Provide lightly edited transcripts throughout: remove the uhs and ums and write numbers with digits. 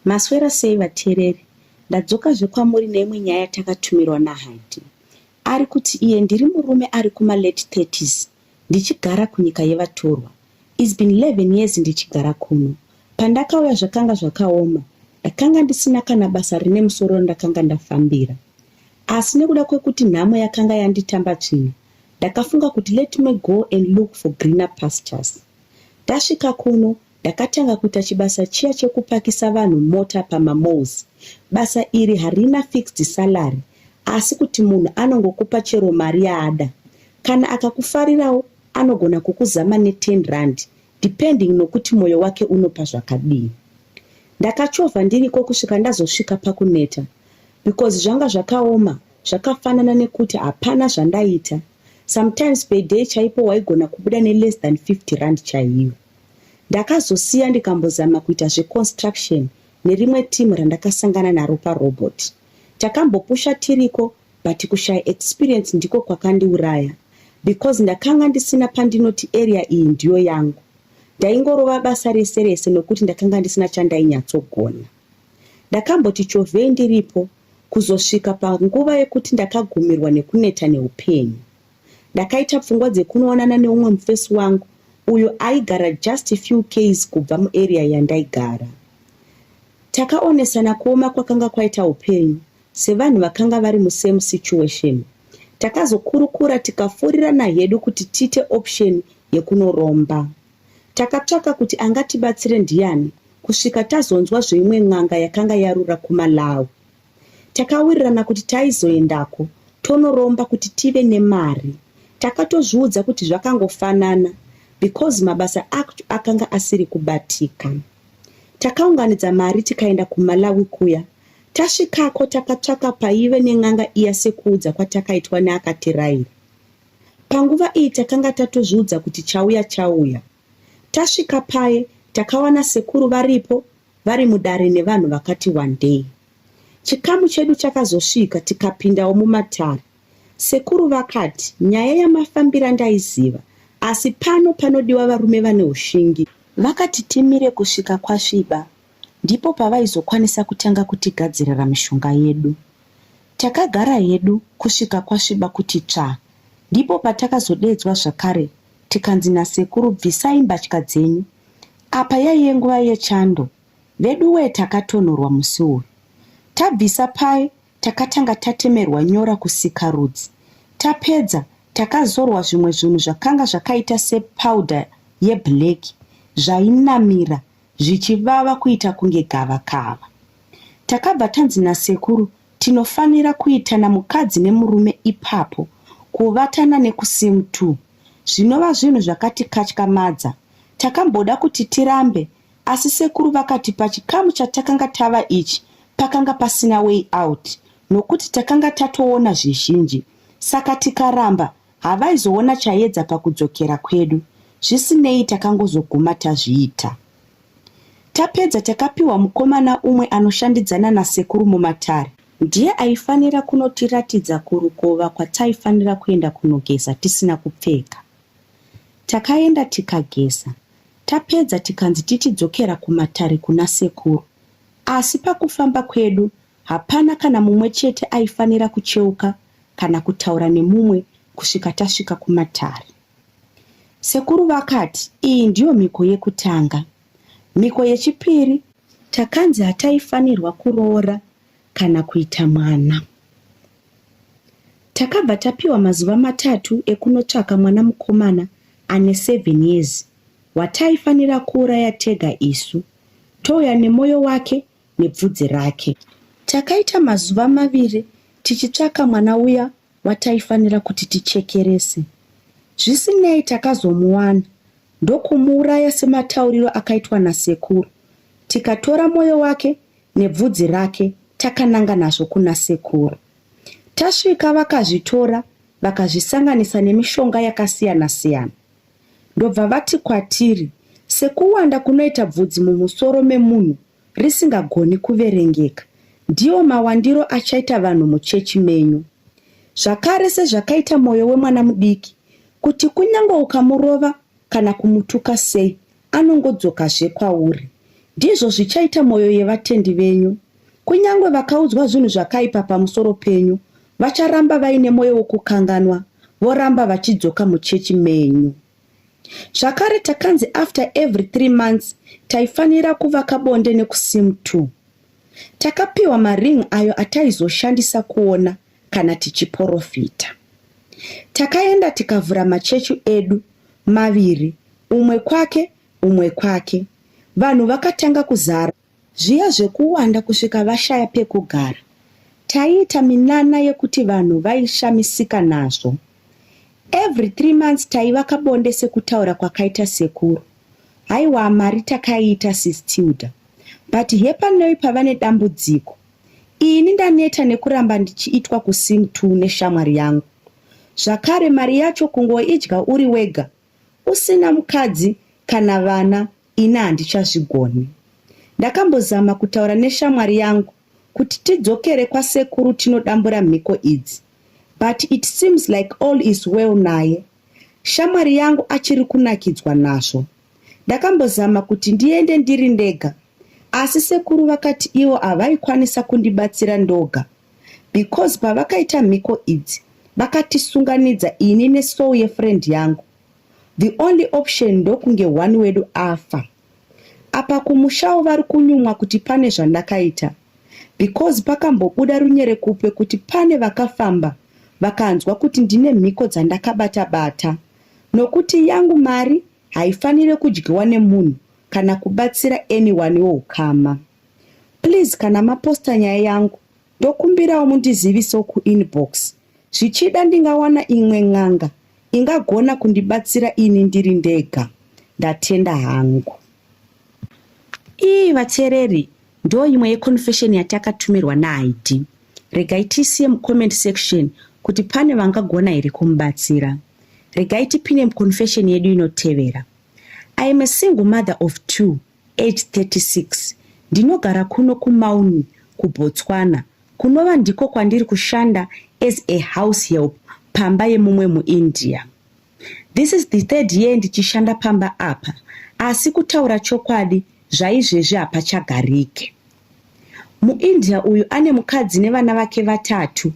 Maswera sei vateereri, ndadzoka zvekwamuri neimwe nyaya takatumirwa naHadhi. Ari kuti iye ndiri murume ari kuma-late 30s ndichigara kunyika yevatorwa. It's been 11 years ndichigara kuno. Pandakauya zvakanga zvakaoma, ndakanga ndisina kana basa rine musoro ndakanga ndafambira. Asi nekuda kwekuti nhamo yakanga yanditamba tsvina, ndakafunga kuti let me go and look for greener pastures. Ndasvika kuno, ndakatanga kuita chibasa chiya chekupakisa vanhu mota pamamalls. Basa iri harina fixed salary, asi kuti munhu anongokupa chero mari yaada. Kana akakufarirawo, anogona kukuzama ne10 rand, depending nokuti moyo wake unopa zvakadii. Ndakachovha ndiriko kusvika ndazosvika pakuneta, because zvanga zvakaoma, zvakafanana nekuti hapana zvandaita. Sometimes per day chaipo waigona kubuda ne less than 50 rand chaiyo. Ndakazosiya ndikambozama kuita zveconstruction nerimwe timu randakasangana naro parobot. Takambopusha tiriko, but kushaya experience ndiko kwakandiuraya, because ndakanga ndisina pandinoti area iyi ndiyo yangu. Ndaingorova basa rese rese nokuti ndakanga ndisina chandainyatogona. Ndakamboti chovhei ndiripo kuzosvika panguva yekuti ndakagumirwa nekuneta neupenyu. Ndakaita pfungwa dzekunoonana neumwe mufesi wangu uyo aigara just a few k's kubva muarea yandaigara. Takaonesana kuoma kwakanga kwaita upenyu sevanhu vakanga vari musame situation. Takazokurukura tikafurira hedu kuti tiite option yekunoromba. Takatsvaka kuti angatibatsire ndiani kusvika tazonzwa zveimwe n'anga yakanga yarura kuMalawi. Takawirirana kuti taizoendako tonoromba kuti tive nemari. Takatozviudza kuti zvakangofanana because mabasa acho akanga asiri kubatika. Takaunganidza mari tikaenda kuMalawi kuya. Tasvikako takatsvaka paive nen'anga iya sekuudza kwatakaitwa neakatiraira. Panguva iyi takanga tatozviudza kuti chauya. Tasvika paye takawana sekuru varipo, vari mudare nevanhu vakati one day. Chikamu chedu chakazosvika tikapindawo mumatare. Sekuru vakati, nyaya yamafambira ndaiziva, asi pano panodiwa varume vane ushingi. Vakati timire kusvika kwasviba, ndipo pavaizokwanisa kutanga kutigadzirira mishonga yedu. Takagara hedu kusvika kwasviba kuti tsva, ndipo patakazodedzwa zvakare, tikanzi nasekuru bvisai mbatya dzenyu. Apa yaiye nguva yechando, veduwe takatonhorwa musi uyu. Tabvisa paye, takatanga tatemerwa nyora kusika rudzi. Tapedza, takazorwa zvimwe zvinhu zvakanga zvakaita sepowder yeblack, zvainamira, zvichivava kuita kunge gavakava. Takabva tanzi nasekuru, tinofanira kuitana mukadzi nemurume ipapo, kuvatana nekusimu. Zvinova zvinhu zvakatikatyamadza. Takamboda kuti tirambe, asi sekuru vakati pachikamu chatakanga tava ichi, pakanga pasina way out, nokuti takanga tatoona zvizhinji. Saka tikaramba, havaizoona chaedza pakudzokera kwedu. Zvisinei takangozoguma tazviita. Tapedza takapiwa mukomana umwe anoshandidzana nasekuru mumatare. Ndiye aifanira kunotiratidza kurukova kwataifanira kuenda kunogeza tisina kupfeka. Takaenda tikageza. Tapedza tikanzi tichidzokera kumatare kuna sekuru. Asi pakufamba kwedu, hapana kana mumwe chete aifanira kucheuka kana kutaura nemumwe kusvika tasvika kumatare. Sekuru vakati, iyi ndiyo miko yekutanga. Miko yechipiri, takanzi hataifanirwa kuroora kana kuita mwana. Takabva tapiwa mazuva 3 ekunotsvaka mwana mukomana ane 7 years, wataifanira kuuraya tega isu, touya nemoyo wake nebvudzi rake. Takaita mazuva 2 tichitsvaka mwana uya wataifanira kuti tichekerese. Zvisinei takazomuwana, ndokumuuraya sematauriro akaitwa nasekuru. Tikatora moyo wake nebvudzi rake takananga nazvo kuna sekuru. Tasvika vakazvitora, vakazvisanganisa nemishonga yakasiyana-siyana. Ndobva vati kwatiri, sekuwanda kunoita bvudzi mumusoro memunhu risingagoni kuverengeka, ndiwo mawandiro achaita vanhu muchechi menyu. Zvakare sezvakaita moyo wemwana mudiki, kuti kunyange ukamurova kana kumutuka sei, anongodzoka kwauri. Ndizvo zvichaita mwoyo yevatendi venyu. Kunyangwe vakaudzwa zvinhu zvakaipa pamusoro penyu, vacharamba vaine mwoyo wokukanganwa, voramba vachidzoka muchechi menyu. Zvakare takanzi after every 3 months taifanira kuvaka bonde nekusim 2. Takapiwa maring ayo ataizoshandisa kuona kana tichiprofita. Takaenda tikavhura machechi edu maviri, umwe kwake, umwe kwake. Vanhu vakatanga kuzara, zviya zvekuwanda kusvika vashaya pekugara. Taiita minana yekuti vanhu vaishamisika nazvo. Every 3 months taivaka bonde sekutaura kwakaita sekuru. Haiwa mari takaiita sistilda. But hepanoi pavane dambudziko. Ini ndaneta nekuramba ndichiitwa kusim 2 neshamwari yangu. Zvakare mari yacho kungoidya uri wega, usina mukadzi kana vana, ina handichazvigoni. Ndakambozama kutaura neshamwari yangu kuti tidzokere kwasekuru tinodambura mhiko idzi. But it seems like all is well naye. Shamwari yangu achiri kunakidzwa nazvo. Ndakambozama kuti ndiende ndiri ndega, asi sekuru vakati ivo havaikwanisa kundibatsira ndoga. Because pavakaita mhiko idzi, vakatisunganidza ini nesoul yefriend yangu. The only option ndokunge one wedu afa. Apa kumushawo vari kunyumwa kuti pane zvandakaita. Because pakambobuda runyerekupe kuti pane vakafamba, vakanzwa kuti ndine mhiko dzandakabata-bata. Nokuti yangu mari haifanire kudyiwa nemunhu kana kubatsira anyone woukama. Please kana maposta nyaya yangu, ndokumbirawo mundizivisewo kuinbox. Zvichida ndingawana imwe n'anga ingagona kundibatsira ini ndiri ndega. Ndatenda hangu. Vateereri, ndo imwe yeconfession yatakatumirwa naID. Regai tisiye mucomment section kuti pane vangagona here kumubatsira. Regai tipinde muconfession yedu inotevera. I am a single mother of 2, age 36. Ndinogara kuno kuMauni, kuBotswana, kunova ndiko kwandiri kushanda as a house help pamba yemumwe muIndia. This is the 3rd year ndichishanda pamba apa, asi kutaura chokwadi zvaizvezvi hapachagarike. MuIndia uyu ane mukadzi nevana vake 3.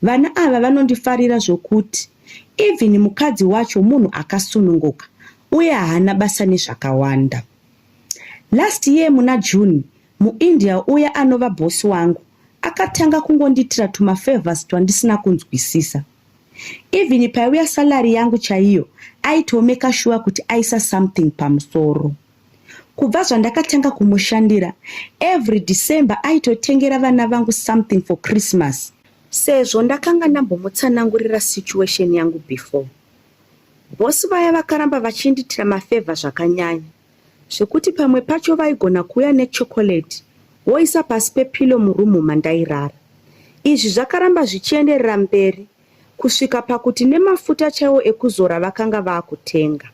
Vana ava vanondifarira zvokuti even mukadzi wacho munhu akasununguka uye haana basa nezvakawanda. Last year muna June, muIndia uya anova bosi wangu akatanga kungonditira tumafavors twandisina kunzwisisa. Even paiuya salary yangu chaiyo, aitomeka sure kuti aisa something pamusoro. Kubva zvandakatanga kumushandira, every December aitotengera vana vangu something for Christmas. Sezvo ndakanga ndambomutsanangurira situation yangu before. Bosi vaya vakaramba vachinditira mafavor zvakanyanya. Zvekuti pamwe pacho vaigona kuuya nechocolate, voisa pasi pepilo murumu mandairara. Izvi zvakaramba zvichienderera mberi, kusvika pakuti nemafuta chaiwo ekuzora vakanga vaakutenga.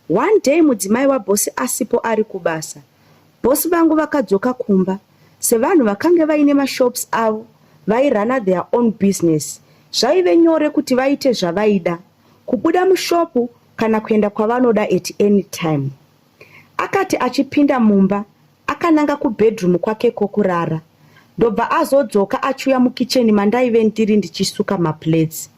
One day mudzimai wabosi asipo ari kubasa, bosi vangu vakadzoka kumba, sevanhu vakanga vaine mashops avo, vairana their own business. Zvaive nyore kuti vaite zvavaida, kubuda mushopu kana kuenda kwavanoda at any time. Akati achipinda mumba, akananga kubedroom kwake kokurara. Ndobva azodzoka achiuya mukicheni mandaive ndiri ndichisuka maplates.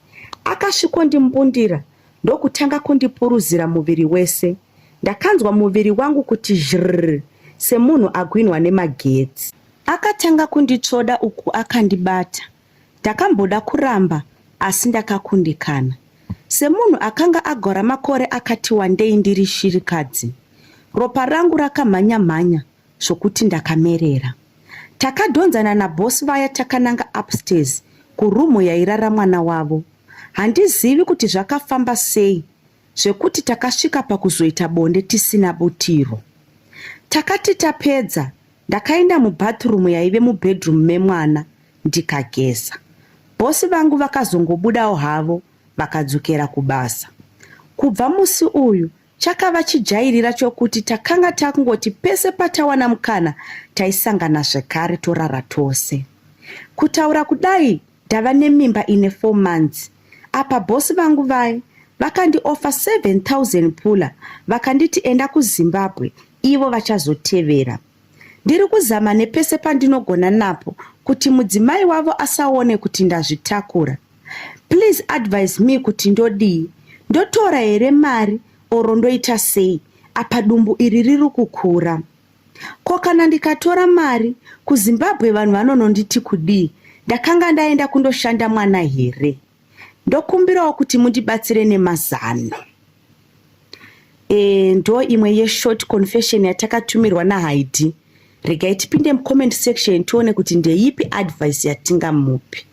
Akasvikondimbundira, ndokutanga kundipuruzira muviri wese. Ndakanzwa muviri wangu kuti zhrrr, semunhu agwinwa nemagetsi. Akatanga kunditsvoda uku akandibata. Ndakamboda kuramba, asi ndakakundikana. Semunhu akanga agora makore akati wandei ndiri shirikadzi. Ropa rangu rakamhanya-mhanya, zvokuti ndakamerera. Takadhonzana nabosi vaya takananga upstairs, kurumu yairara mwana wavo. Handizivi kuti zvakafamba sei, zvekuti takasvika pakuzoita bonde tisina butiro. Takati tapedza, ndakaenda mubathroom yaive mubedroom memwana, ndikageza. Bosi vangu vakazongobudawo havo, vakadzokera kubasa. Kubva musi uyu, chakava chijairira chokuti takanga takungoti pese patawana mukana, taisangana zvekare torara tose. Kutaura kudai, ndava nemimba ine 4 months. Apa bosi vangu vai, vakandiofa 7,000 pula, vakanditi enda kuZimbabwe, ivo vachazotevera. Ndiri kuzama nepese pandinogona napo kuti mudzimai wavo asaone kuti ndazvitakura. Please advise me kuti ndodii, ndotora here mari oro ndoita sei, apa dumbu iri riri kukura. Ko kana ndikatora mari kuZimbabwe vanhu vanononditi kudii, ndakanga ndaenda kundoshanda mwana here. Ndokumbirawo kuti mundibatsire nemazano. Ndo imwe yeshort confession yatakatumirwa naHaidhi. Regai tipinde mucomment section tuone kuti ndeipi advice yatingamupi.